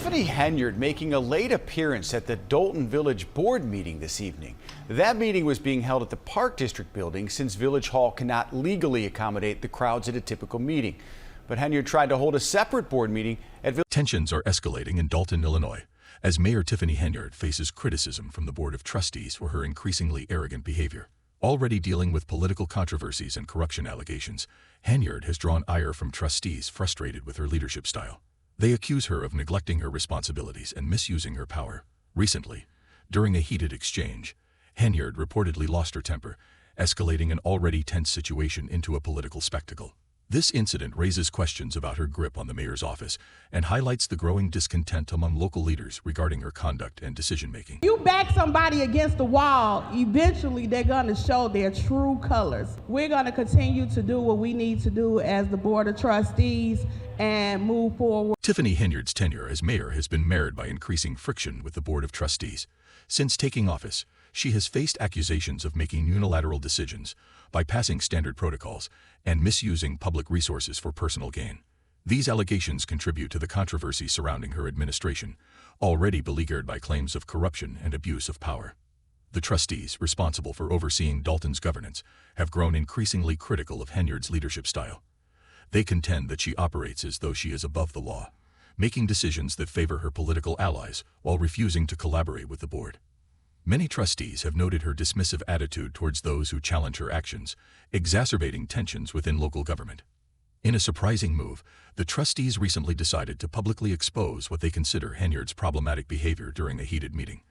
Tiffany Henyard making a late appearance at the Dolton Village Board meeting this evening. That meeting was being held at the Park District building since Village Hall cannot legally accommodate the crowds at a typical meeting. But Henyard tried to hold a separate board meeting at Village. Tensions are escalating in Dolton, Illinois, as Mayor Tiffany Henyard faces criticism from the Board of Trustees for her increasingly arrogant behavior. Already dealing with political controversies and corruption allegations, Henyard has drawn ire from trustees frustrated with her leadership style. They accuse her of neglecting her responsibilities and misusing her power. Recently, during a heated exchange, Henyard reportedly lost her temper, escalating an already tense situation into a political spectacle. This incident raises questions about her grip on the mayor's office and highlights the growing discontent among local leaders regarding her conduct and decision-making. You back somebody against the wall, eventually they're going to show their true colors. We're going to continue to do what we need to do as the Board of Trustees and move forward. Tiffany Henyard's tenure as mayor has been marred by increasing friction with the Board of Trustees. Since taking office, she has faced accusations of making unilateral decisions, bypassing standard protocols, and misusing public resources for personal gain. These allegations contribute to the controversy surrounding her administration, already beleaguered by claims of corruption and abuse of power. The trustees, responsible for overseeing Dolton's governance, have grown increasingly critical of Henyard's leadership style. They contend that she operates as though she is above the law, making decisions that favor her political allies while refusing to collaborate with the board. Many trustees have noted her dismissive attitude towards those who challenge her actions, exacerbating tensions within local government. In a surprising move, the trustees recently decided to publicly expose what they consider Henyard's problematic behavior during a heated meeting.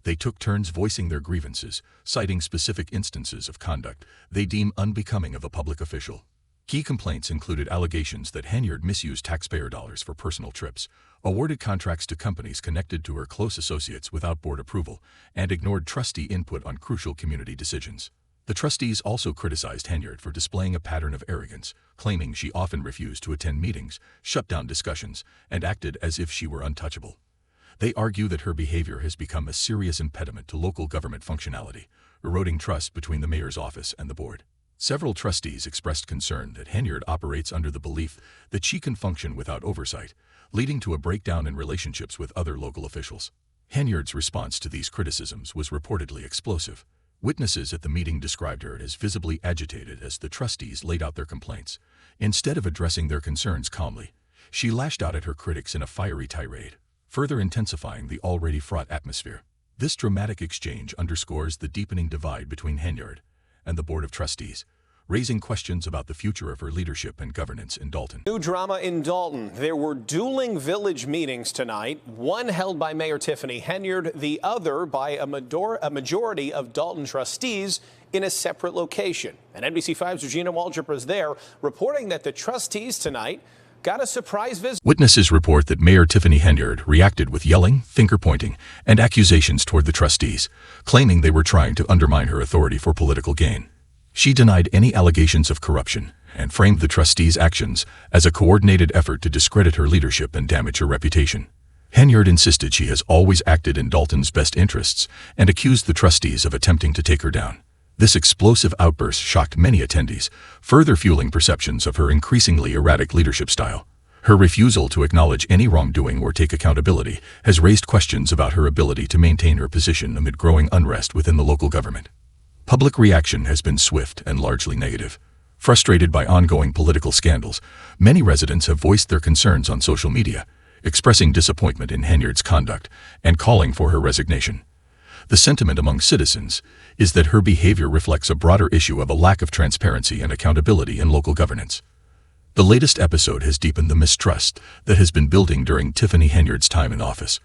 They took turns voicing their grievances, citing specific instances of conduct they deem unbecoming of a public official. Key complaints included allegations that Henyard misused taxpayer dollars for personal trips, awarded contracts to companies connected to her close associates without board approval, and ignored trustee input on crucial community decisions. The trustees also criticized Henyard for displaying a pattern of arrogance, claiming she often refused to attend meetings, shut down discussions, and acted as if she were untouchable. They argue that her behavior has become a serious impediment to local government functionality, eroding trust between the mayor's office and the board. Several trustees expressed concern that Henyard operates under the belief that she can function without oversight, leading to a breakdown in relationships with other local officials. Henyard's response to these criticisms was reportedly explosive. Witnesses at the meeting described her as visibly agitated as the trustees laid out their complaints. Instead of addressing their concerns calmly, she lashed out at her critics in a fiery tirade, further intensifying the already fraught atmosphere. This dramatic exchange underscores the deepening divide between Henyard and the Board of Trustees, raising questions about the future of her leadership and governance in Dolton. New drama in Dolton. There were dueling village meetings tonight, one held by Mayor Tiffany Henyard, the other by a majority of Dolton trustees in a separate location. And NBC5's Regina Waldrop was there, reporting that the trustees tonight got a surprise visit. Witnesses report that Mayor Tiffany Henyard reacted with yelling, finger-pointing, and accusations toward the trustees, claiming they were trying to undermine her authority for political gain. She denied any allegations of corruption and framed the trustees' actions as a coordinated effort to discredit her leadership and damage her reputation. Henyard insisted she has always acted in Dolton's best interests and accused the trustees of attempting to take her down. This explosive outburst shocked many attendees, further fueling perceptions of her increasingly erratic leadership style. Her refusal to acknowledge any wrongdoing or take accountability has raised questions about her ability to maintain her position amid growing unrest within the local government. Public reaction has been swift and largely negative. Frustrated by ongoing political scandals, many residents have voiced their concerns on social media, expressing disappointment in Henyard's conduct and calling for her resignation. The sentiment among citizens is that her behavior reflects a broader issue of a lack of transparency and accountability in local governance. The latest episode has deepened the mistrust that has been building during Tiffany Henyard's time in office.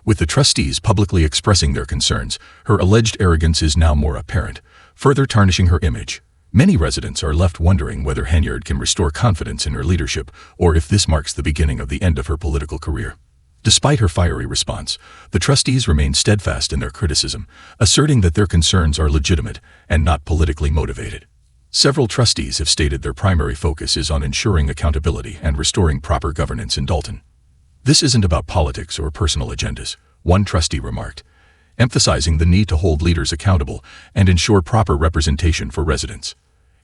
With the trustees publicly expressing their concerns, her alleged arrogance is now more apparent, further tarnishing her image. Many residents are left wondering whether Henyard can restore confidence in her leadership or if this marks the beginning of the end of her political career. Despite her fiery response, the trustees remain steadfast in their criticism, asserting that their concerns are legitimate and not politically motivated. Several trustees have stated their primary focus is on ensuring accountability and restoring proper governance in Dolton. This isn't about politics or personal agendas, one trustee remarked, emphasizing the need to hold leaders accountable and ensure proper representation for residents.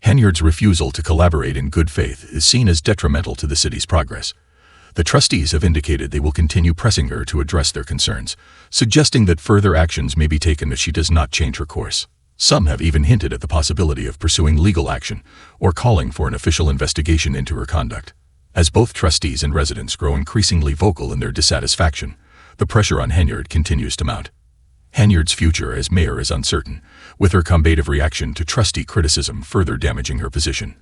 Henyard's refusal to collaborate in good faith is seen as detrimental to the city's progress. The trustees have indicated they will continue pressing her to address their concerns, suggesting that further actions may be taken if she does not change her course. Some have even hinted at the possibility of pursuing legal action or calling for an official investigation into her conduct. As both trustees and residents grow increasingly vocal in their dissatisfaction, the pressure on Henyard continues to mount. Henyard's future as mayor is uncertain, with her combative reaction to trustee criticism further damaging her position.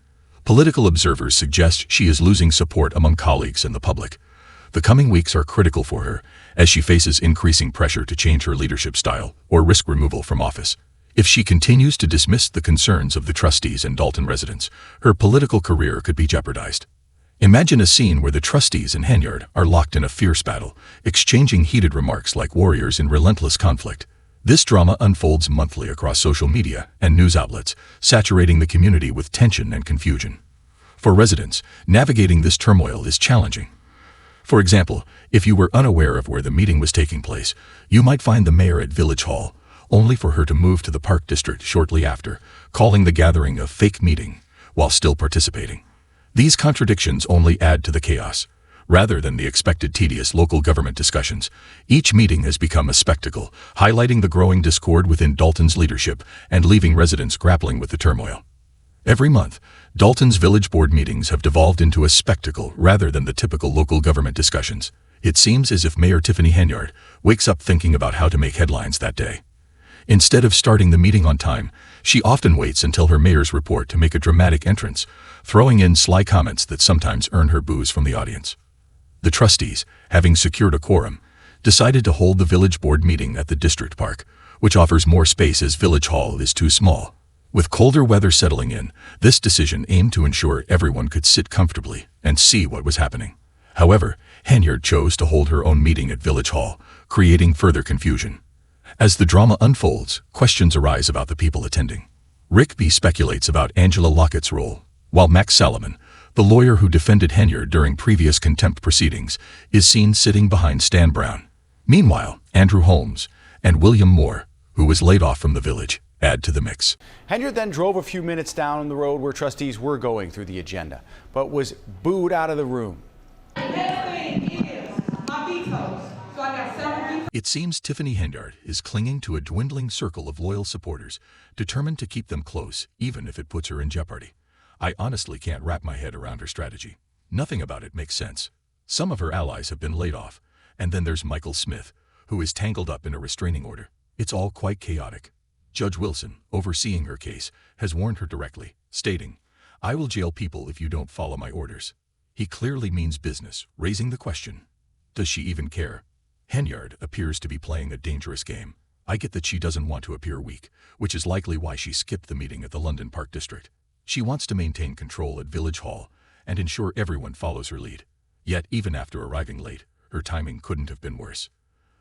Political observers suggest she is losing support among colleagues and the public. The coming weeks are critical for her, as she faces increasing pressure to change her leadership style or risk removal from office. If she continues to dismiss the concerns of the trustees and Dolton residents, her political career could be jeopardized. Imagine a scene where the trustees and Henyard are locked in a fierce battle, exchanging heated remarks like warriors in relentless conflict. This drama unfolds monthly across social media and news outlets, saturating the community with tension and confusion. For residents, navigating this turmoil is challenging. For example, if you were unaware of where the meeting was taking place, you might find the mayor at Village Hall, only for her to move to the Park District shortly after, calling the gathering a fake meeting while still participating. These contradictions only add to the chaos. Rather than the expected tedious local government discussions, each meeting has become a spectacle, highlighting the growing discord within Dolton's leadership and leaving residents grappling with the turmoil. Every month, Dolton's village board meetings have devolved into a spectacle rather than the typical local government discussions. It seems as if Mayor Tiffany Henyard wakes up thinking about how to make headlines that day. Instead of starting the meeting on time, she often waits until her mayor's report to make a dramatic entrance, throwing in sly comments that sometimes earn her boos from the audience. The trustees, having secured a quorum, decided to hold the village board meeting at the district park, which offers more space as Village Hall is too small. With colder weather settling in, this decision aimed to ensure everyone could sit comfortably and see what was happening. However, Henyard chose to hold her own meeting at Village Hall, creating further confusion. As the drama unfolds, questions arise about the people attending. Rick B. speculates about Angela Lockett's role, while Max Salomon, the lawyer who defended Henyard during previous contempt proceedings, is seen sitting behind Stan Brown. Meanwhile, Andrew Holmes and William Moore, who was laid off from the village, add to the mix. Henyard then drove a few minutes down the road where trustees were going through the agenda, but was booed out of the room. It seems Tiffany Henyard is clinging to a dwindling circle of loyal supporters, determined to keep them close, even if it puts her in jeopardy. I honestly can't wrap my head around her strategy. Nothing about it makes sense. Some of her allies have been laid off, and then there's Michael Smith, who is tangled up in a restraining order. It's all quite chaotic. Judge Wilson, overseeing her case, has warned her directly, stating, "I will jail people if you don't follow my orders." He clearly means business, raising the question, does she even care? Henyard appears to be playing a dangerous game. I get that she doesn't want to appear weak, which is likely why she skipped the meeting at the London Park District. She wants to maintain control at Village Hall and ensure everyone follows her lead. Yet, even after arriving late, her timing couldn't have been worse.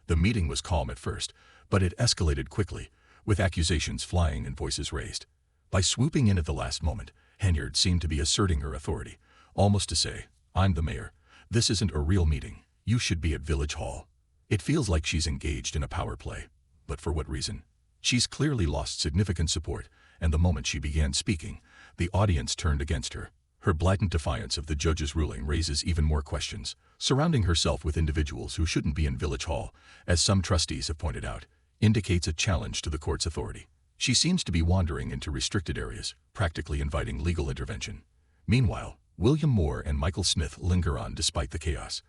The meeting was calm at first, but it escalated quickly, with accusations flying and voices raised. By swooping in at the last moment, Henyard seemed to be asserting her authority, almost to say, "I'm the mayor. This isn't a real meeting. You should be at Village Hall." It feels like she's engaged in a power play. But for what reason? She's clearly lost significant support, and the moment she began speaking, the audience turned against her. Her blatant defiance of the judge's ruling raises even more questions. Surrounding herself with individuals who shouldn't be in Village Hall, as some trustees have pointed out, indicates a challenge to the court's authority. She seems to be wandering into restricted areas, practically inviting legal intervention. Meanwhile, William Moore and Michael Smith linger on despite the chaos.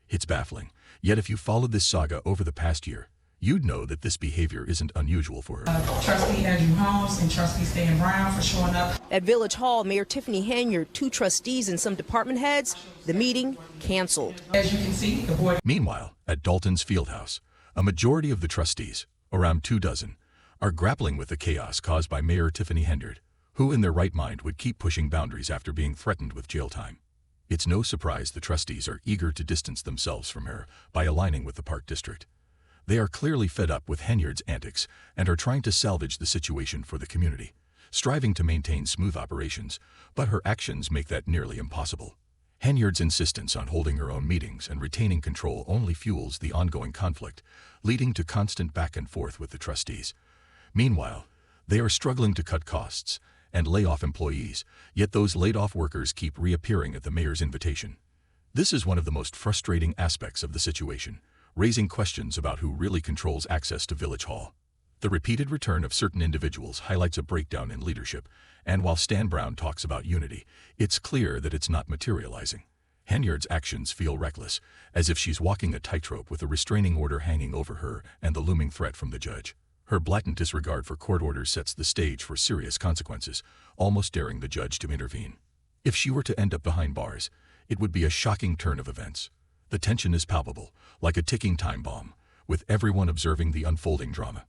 It's baffling, yet if you followed this saga over the past year, you'd know that this behavior isn't unusual for her. Trustee Andrew Holmes and Trustee Stan Brown for showing up. At Village Hall, Mayor Tiffany Henyard, 2 trustees and some department heads, the meeting canceled. As you can see, the board. Meanwhile, at Dolton's Fieldhouse, a majority of the trustees, around 24, are grappling with the chaos caused by Mayor Tiffany Henyard, who in their right mind would keep pushing boundaries after being threatened with jail time. It's no surprise the trustees are eager to distance themselves from her by aligning with the Park District. They are clearly fed up with Henyard's antics and are trying to salvage the situation for the community, striving to maintain smooth operations, but her actions make that nearly impossible. Henyard's insistence on holding her own meetings and retaining control only fuels the ongoing conflict, leading to constant back and forth with the trustees. Meanwhile, they are struggling to cut costs and lay off employees, yet those laid-off workers keep reappearing at the mayor's invitation. This is one of the most frustrating aspects of the situation, raising questions about who really controls access to Village Hall. The repeated return of certain individuals highlights a breakdown in leadership, and while Stan Brown talks about unity, it's clear that it's not materializing. Henyard's actions feel reckless, as if she's walking a tightrope with a restraining order hanging over her and the looming threat from the judge. Her blatant disregard for court orders sets the stage for serious consequences, almost daring the judge to intervene. If she were to end up behind bars, it would be a shocking turn of events. The tension is palpable, like a ticking time bomb, with everyone observing the unfolding drama.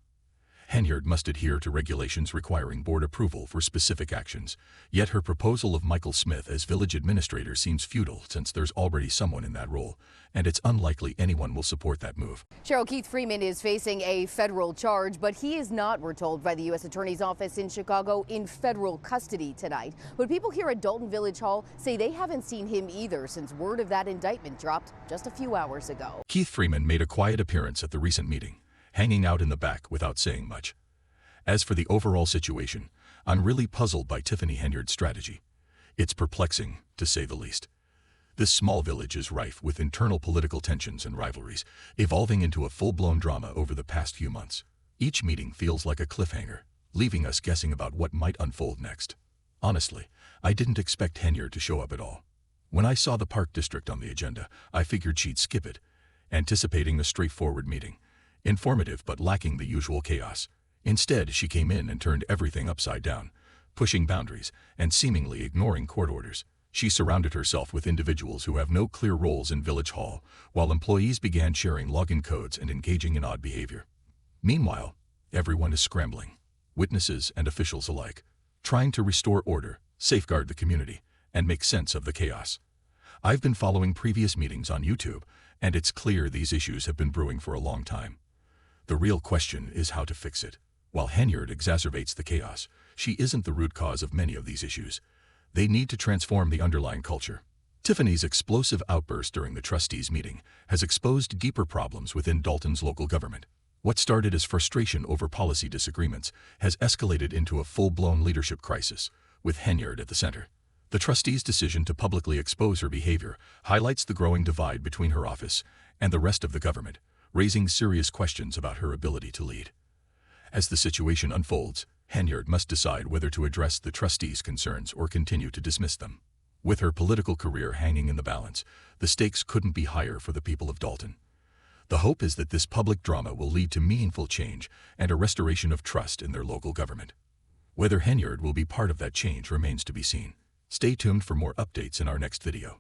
Henyard must adhere to regulations requiring board approval for specific actions, yet her proposal of Michael Smith as village administrator seems futile since there's already someone in that role, and it's unlikely anyone will support that move. Cheryl, Keith Freeman is facing a federal charge, but he is not, we're told by the U.S. Attorney's Office in Chicago, in federal custody tonight. But people here at Dolton Village Hall say they haven't seen him either since word of that indictment dropped just a few hours ago. Keith Freeman made a quiet appearance at the recent meeting, hanging out in the back without saying much. As for the overall situation, I'm really puzzled by Tiffany Henyard's strategy. It's perplexing, to say the least. This small village is rife with internal political tensions and rivalries, evolving into a full-blown drama over the past few months. Each meeting feels like a cliffhanger, leaving us guessing about what might unfold next. Honestly, I didn't expect Henyard to show up at all. When I saw the Park District on the agenda, I figured she'd skip it, anticipating a straightforward meeting. Informative but lacking the usual chaos. Instead, she came in and turned everything upside down, pushing boundaries and seemingly ignoring court orders. She surrounded herself with individuals who have no clear roles in Village Hall, while employees began sharing login codes and engaging in odd behavior. Meanwhile, everyone is scrambling, witnesses and officials alike, trying to restore order, safeguard the community, and make sense of the chaos. I've been following previous meetings on YouTube, and it's clear these issues have been brewing for a long time. The real question is how to fix it. While Henyard exacerbates the chaos, she isn't the root cause of many of these issues. They need to transform the underlying culture. Tiffany's explosive outburst during the trustees' meeting has exposed deeper problems within Dolton's local government. What started as frustration over policy disagreements has escalated into a full-blown leadership crisis, with Henyard at the center. The trustees' decision to publicly expose her behavior highlights the growing divide between her office and the rest of the government, raising serious questions about her ability to lead. As the situation unfolds, Henyard must decide whether to address the trustees' concerns or continue to dismiss them. With her political career hanging in the balance, the stakes couldn't be higher for the people of Dolton. The hope is that this public drama will lead to meaningful change and a restoration of trust in their local government. Whether Henyard will be part of that change remains to be seen. Stay tuned for more updates in our next video.